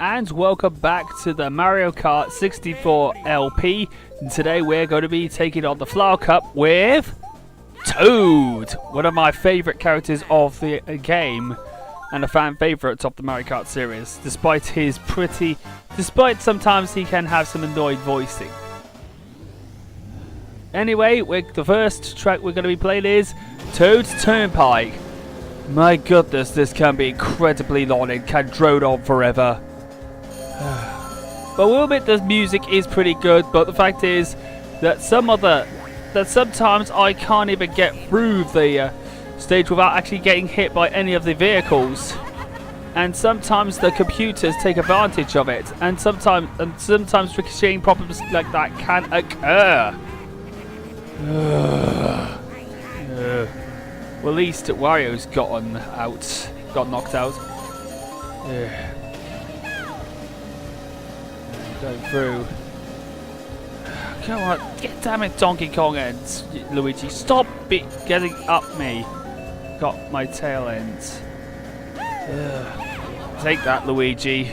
and welcome back to the Mario Kart 64 LP. And today we're going to be taking on the Flower Cup with Toad, one of my favourite characters of the game and a fan favourite of the Mario Kart series, despite sometimes he can have some annoying voicing. Anyway, the first track we're going to be playing is Toad's Turnpike. My goodness, this can be incredibly long and can drone on forever. But we'll admit the music is pretty good, but the fact is that sometimes I can't even get through the stage without actually getting hit by any of the vehicles. And sometimes the computers take advantage of it, and sometimes ricocheting problems like that can occur. Well, at least Wario's got knocked out. Going through. Come on, damn it, Donkey Kong and Luigi, stop getting up me. Got my tail ends. Take that, Luigi.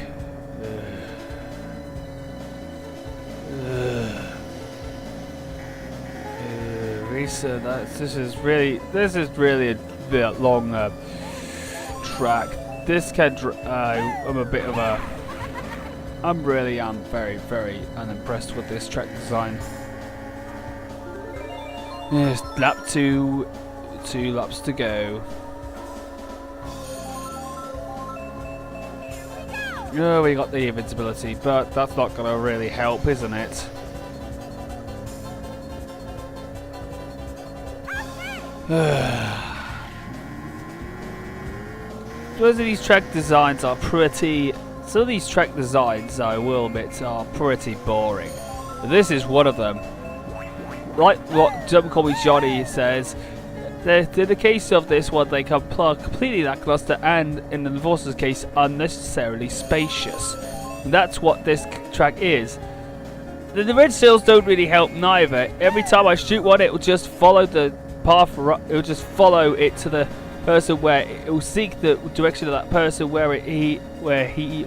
Risa, this is really a bit long track. This can. I'm very, very unimpressed with this track design. Yes, lap 2, 2 laps to go. Oh, we got the invincibility, but that's not gonna really help, isn't it? Most of these track designs are pretty. Some of these track designs, I will admit, are pretty boring. But this is one of them. Like what Jump Call Me Johnny says, in the case of this one, they come completely lackluster and, in the Enforcer's case, unnecessarily spacious. And that's what this track is. The red sails don't really help neither. Every time I shoot one, it will just follow the path. It will just follow it to the person where it will seek the direction of that person where he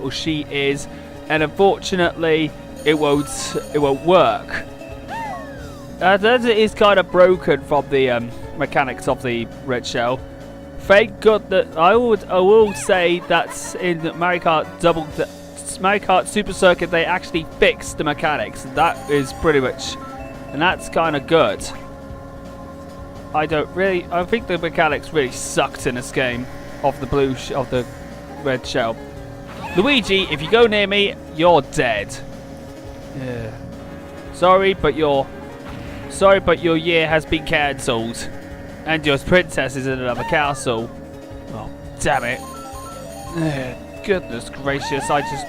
or she is, and unfortunately it won't work. That is kind of broken from the mechanics of the red shell. Thank God that I will say that's in the Mario Kart Super Circuit they actually fixed the mechanics. That is pretty much, and that's kind of good. I think the mechanics really sucked in this game of the red shell. Luigi, if you go near me, you're dead. Yeah. Sorry, but your year has been cancelled, and your princess is in another castle. Oh, damn it! Goodness gracious, I just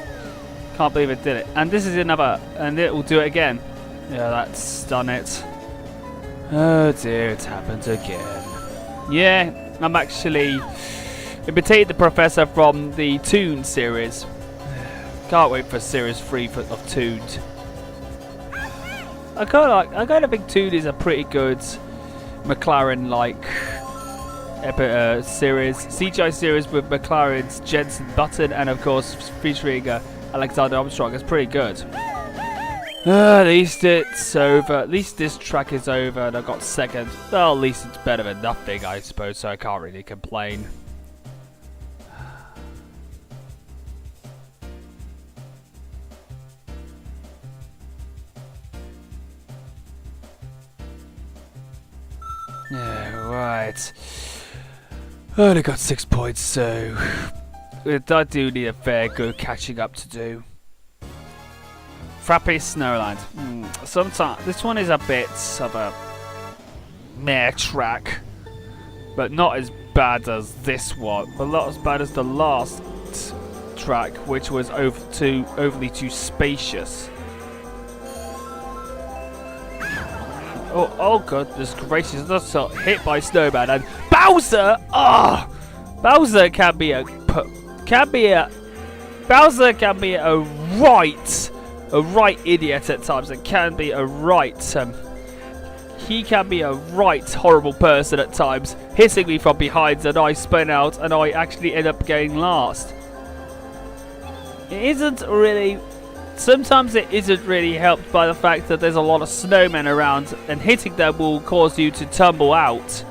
can't believe it did it. And this is another, and it will do it again. Yeah, that's done it. Oh dear, it happened again. Yeah, I'm actually imitated the professor from the Toon series. Can't wait for series 3 of Toon. I kind of think Toon is a pretty good McLaren-like series, CGI series with McLaren's Jensen Button, and of course featuring Alexander Armstrong. It's pretty good. At least it's over. At least this track is over and I got second. Well, at least it's better than nothing, I suppose, so I can't really complain. Yeah, right. I only got 6 points, so I do need a fair good catching up to do. Frappe Snowline. Sometimes this one is a bit of a meh track, but not as bad as this one. But not as bad as the last track, which was overly too spacious. Oh goodness gracious! That's hit by Snowman and Bowser. Bowser can be a right idiot at times, and can be a right he can be a right horrible person at times, hitting me from behind, and I spin out and I actually end up getting last. it isn't really. Sometimes it isn't really helped by the fact that there's a lot of snowmen around, and hitting them will cause you to tumble out.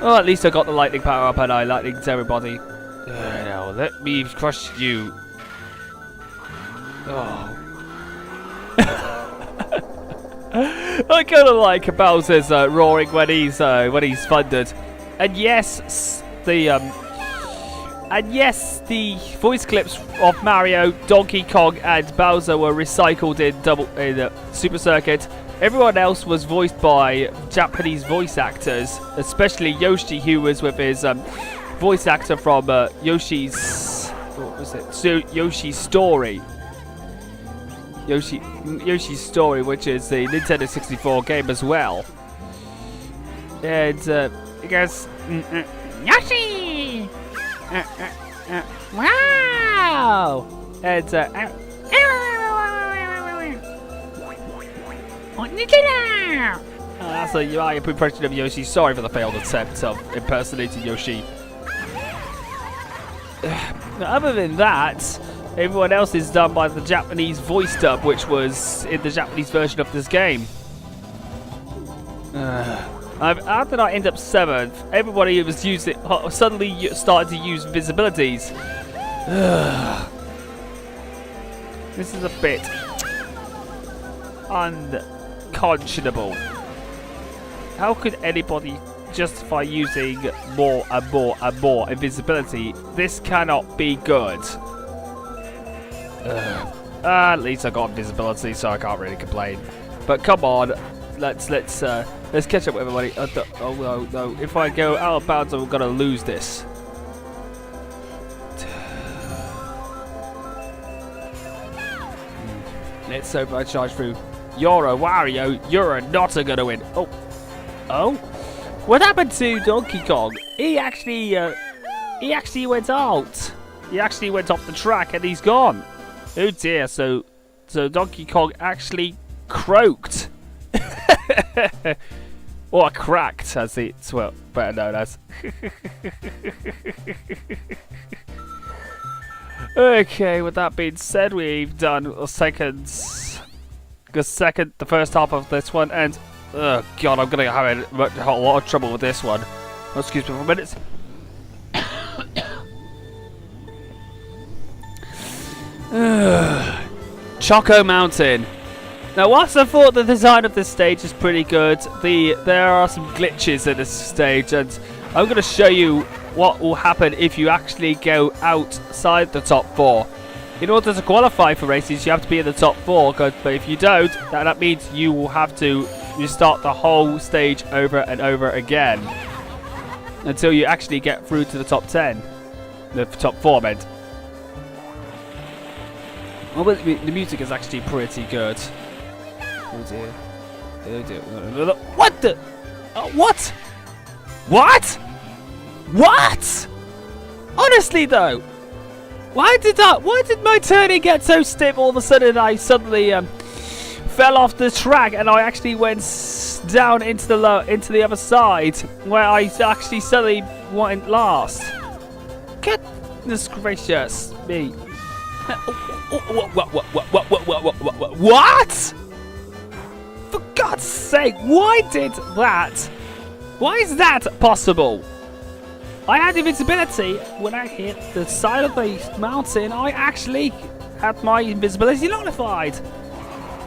Well, at least I got the lightning power up and I lightning to everybody. Now let me crush you. Oh. I kind of like Bowser's roaring when he's thundered, and yes, the voice clips of Mario, Donkey Kong, and Bowser were recycled in Super Circuit. Everyone else was voiced by Japanese voice actors, especially Yoshi, who was with his voice actor from Yoshi's Story. Yoshi's Story, which is the Nintendo 64 game as well. And it goes, Yoshi! Wow! And that's a impression of Yoshi. Sorry for the failed attempt of impersonating Yoshi. Other than that, everyone else is done by the Japanese voice dub, which was in the Japanese version of this game. How did I end up 7th? Everybody was suddenly started to use visibilities. This is a bit unconscionable. How could anybody justify using more and more and more invisibility? This cannot be good. At least I got invisibility, so I can't really complain. But come on, let's catch up with everybody. Oh no! If I go out of bounds, I'm gonna lose this. Let's supercharge through. You're a Wario. You're not gonna win. Oh. What happened to Donkey Kong? He actually went out. He actually went off the track and he's gone. Oh dear. So Donkey Kong actually croaked. Or cracked, as it's better known as. Okay, with that being said, we've done the first half of this one, and oh god, I'm gonna have a lot of trouble with this one. Excuse me for a minute. Choco Mountain. Now, whilst I thought the design of this stage is pretty good, there are some glitches in this stage, and I'm going to show you what will happen if you actually go outside the top 4. In order to qualify for races, you have to be in the top 4, but if you don't, that means you will have to restart the whole stage over and over again until you actually get through to the top 10. The top 4, I meant. Well, the music is actually pretty good. Oh dear. Oh dear. What the? What? What? What? Honestly though, why did my turning get so stiff all of a sudden? I suddenly fell off the track and I actually went down into the other side where I actually suddenly went last. Goodness gracious me. What? For God's sake, why did that? Why is that possible? I had invincibility when I hit the side of the mountain. I actually had my invisibility nullified.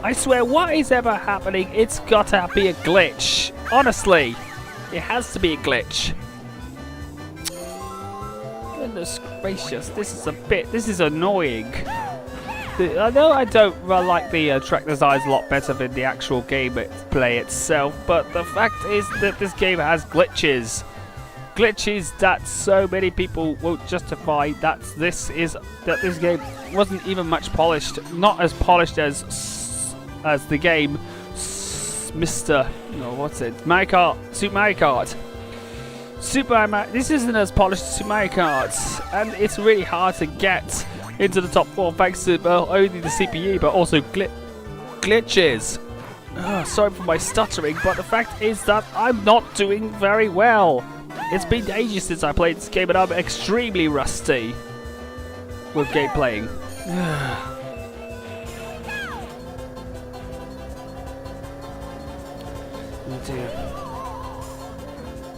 I swear, what is ever happening? It's gotta be a glitch. Honestly, it has to be a glitch. Goodness gracious, this is annoying. I know I don't like the track designs a lot better than the actual gameplay itself, but the fact is that this game has glitches. Glitches that so many people won't justify that this game wasn't even much polished. Not as polished as the game Mario Kart, Super Mario Kart. This isn't as polished as Super Mario Kart, and it's really hard to get into the top 4 thanks to only the CPU, but also glitches. Sorry for my stuttering, but the fact is that I'm not doing very well. It's been ages since I played this game and I'm extremely rusty with game playing. Oh dear.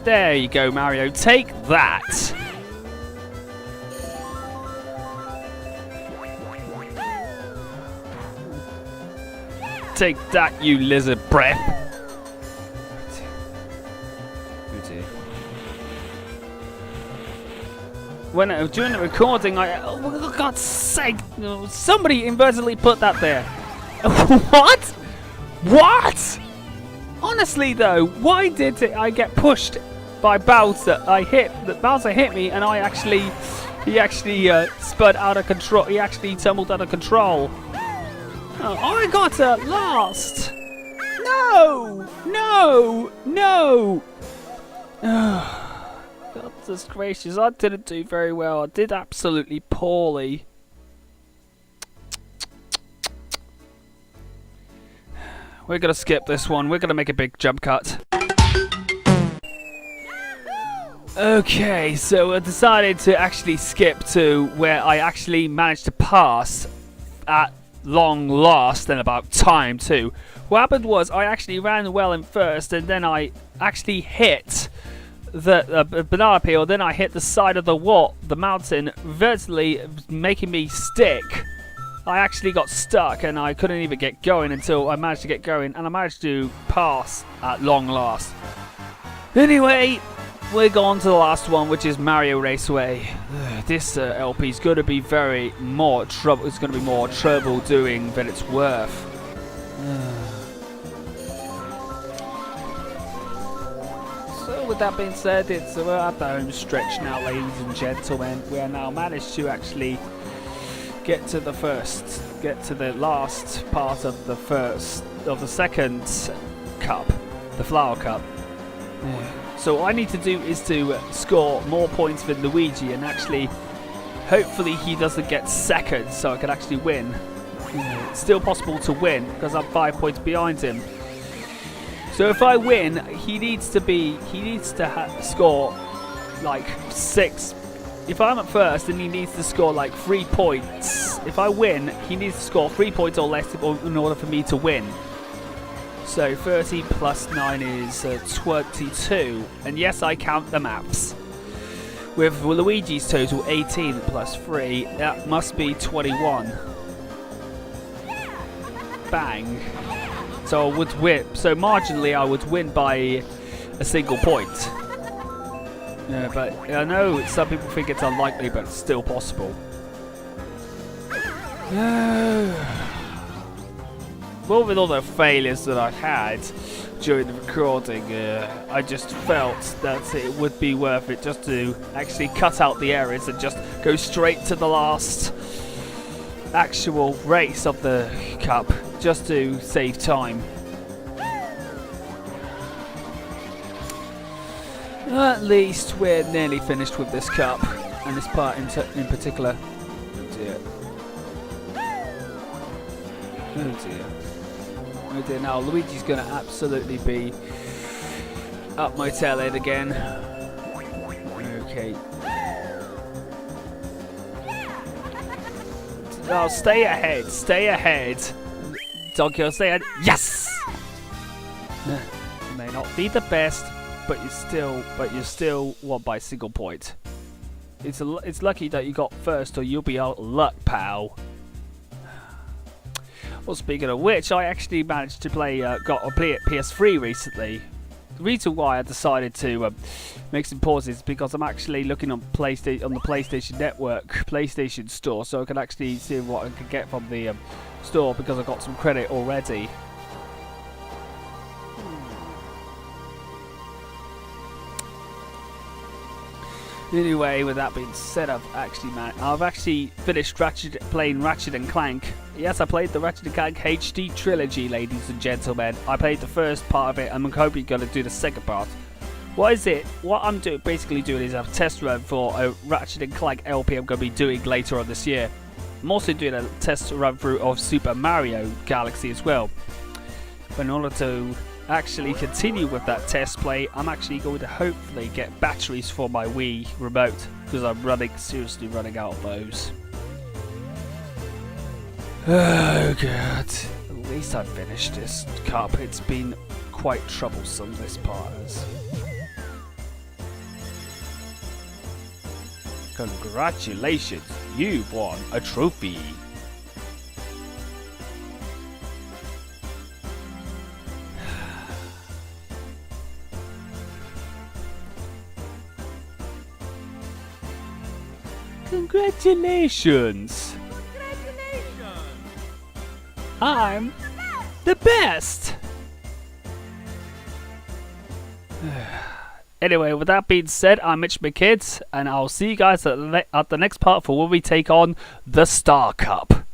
There you go, Mario. Take that. Take that, you lizard breath. Oh dear. When during the recording, oh, for God's sake, somebody inadvertently put that there. What? What? Honestly though, why did I get pushed by Bowser? Bowser hit me, and he actually spun out of control. He actually tumbled out of control. Oh, I got lost. No, no, no. Goodness gracious, I didn't do very well. I did absolutely poorly. We're going to skip this one. We're going to make a big jump cut. Okay, so I decided to actually skip to where I actually managed to pass at long last, and about time too. What happened was I actually ran well in first, and then I actually hit the banana peel. Then I hit the side of the wall, the mountain, vertically making me stick. I actually got stuck and I couldn't even get going until I managed to get going, and I managed to pass at long last. Anyway, we're going to the last one, which is Mario Raceway. This LP is going to be more trouble doing than it's worth. So with that being said, we're at the home stretch now, ladies and gentlemen. We are now managed to actually get to the last part of the second cup, the flower cup. So what I need to do is to score more points than Luigi, and actually hopefully he doesn't get second so I can actually win. It's still possible to win because I'm 5 points behind him. So if I win, he needs to score like 6. If I'm at first, then he needs to score like 3 points. If I win, he needs to score 3 points or less in order for me to win. So 30 plus 9 is 22. And yes, I count the maps. With Luigi's total 18 plus 3, that must be 21. Bang. So I would win. So marginally, I would win by a single point. Yeah, but I know some people think it's unlikely, but it's still possible. Well, with all the failures that I had during the recording, I just felt that it would be worth it just to actually cut out the errors and just go straight to the last actual race of the cup, just to save time. At least we're nearly finished with this cup, and this part in particular. Oh dear. Oh dear. Oh dear, now Luigi's going to absolutely be up my tail end again. Okay. Oh, stay ahead. Donkey, stay ahead. Yes! May not be the best, but you're still won by a single point. It's lucky that you got first, or you'll be out of luck, pal. Well, speaking of which, I actually managed to play at PS3 recently. The reason why I decided to make some pauses is because I'm actually looking on the PlayStation Network, PlayStation Store, so I can actually see what I can get from the store because I got some credit already. Anyway, with that being said, I've actually finished playing Ratchet and Clank. Yes, I played the Ratchet and Clank HD trilogy, ladies and gentlemen. I played the first part of it, and I'm hoping going to do the second part. What I'm basically doing is a test run for a Ratchet and Clank LP I'm going to be doing later on this year. I'm also doing a test run through of Super Mario Galaxy as well. But in order to actually continue with that test play, I'm actually going to hopefully get batteries for my Wii remote, because I'm seriously running out of those. Oh god. At least I finished this cup. It's been quite troublesome, this part is. Congratulations, you've won a trophy. Congratulations! I'm the best! Anyway, with that being said, I'm Mitch McKidd, and I'll see you guys at the next part for when we take on the Star Cup.